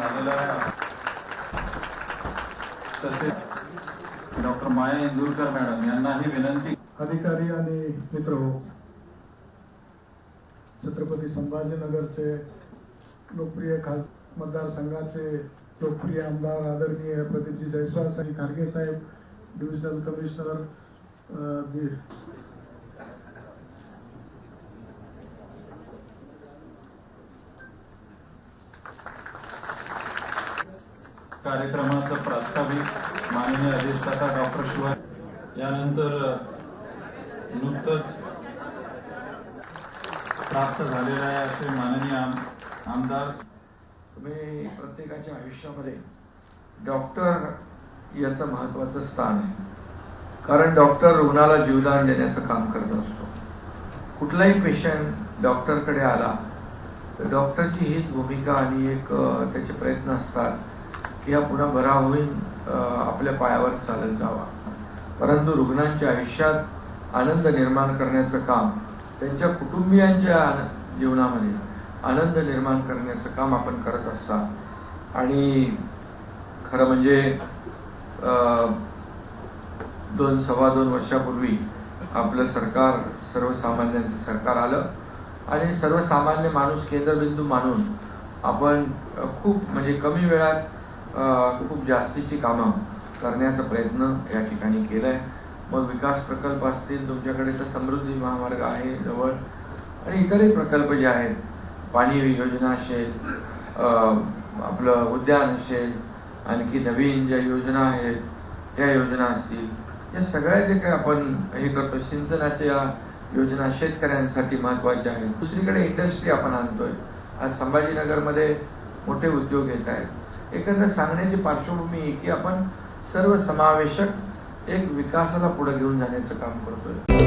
झालेला आहे। तसेच डॉक्टर माया इंदुरकर मॅडम यांनाही विनंती। अधिकारी आणि मित्र हो, छत्रपती संभाजीनगरचे लोकप्रिय मतदारसंघाचे लोकप्रिय आमदार आदरणीय प्रदीपजी जयस्वाल साहेब खारगे साहेब, डिव्हिजनल कमिशनर कार्यक्रमाचा प्रास्ताविक माननीय अधिष्ठाता डॉक्टर शिवाय यानंतर नुकतंच प्राप्त झालेला आहे असे माननीय आमदार। तुम्ही प्रत्येकाच्या आयुष्यामध्ये डॉक्टर याचं महत्त्वाचं स्थान आहे, कारण डॉक्टर रुग्णाला जीवदान देण्याचं काम करत असतो। कुठलाही पेशंट डॉक्टरकडे आला तर डॉक्टरची हीच भूमिका आणि एक त्याचे प्रयत्न असतात की हा पुन्हा बरा होईल, आपल्या पायावर चालत जावा। परंतु रुग्णांच्या आयुष्यात आनंद निर्माण करण्याचं काम, त्यांच्या कुटुंबियांच्या जीवनामध्ये आनंद निर्माण करण्याचं काम आपण करत असतात। आणि खरं म्हणजे 2-2.25 वर्षापूर्वी आपलं सरकार सर्वसामान्यांचं सरकार आलं आणि सर्वसामान्य माणूस केंद्रबिंदू मानून आपण खूप म्हणजे कमी वेळात खूप जास्तीची कामं करण्याचा प्रयत्न या ठिकाणी केलाय। मग विकास प्रकल्प असतील, तुमच्याकडे तर समृद्धी महामार्ग आहे जवळ, आणि इतरही प्रकल्प जे आहेत, पाणी योजना असेल, आपलं उद्यान असेल, आणखी नवीन ज्या योजना आहेत त्या योजना असतील, या सगळ्या जे काही आपण हे करतो, सिंचनाच्या योजना शेतकऱ्यांसाठी महत्त्वाच्या आहेत। दुसरीकडे इंडस्ट्री आपण आणतोय। आज संभाजीनगरमध्ये मोठे उद्योग येत आहेत। एकंदर सांगण्याची पार्श्वभूमी आहे की आपण सर्वसमावेशक एक विकासाला पुढे घेऊन जाण्याचं काम करतोय।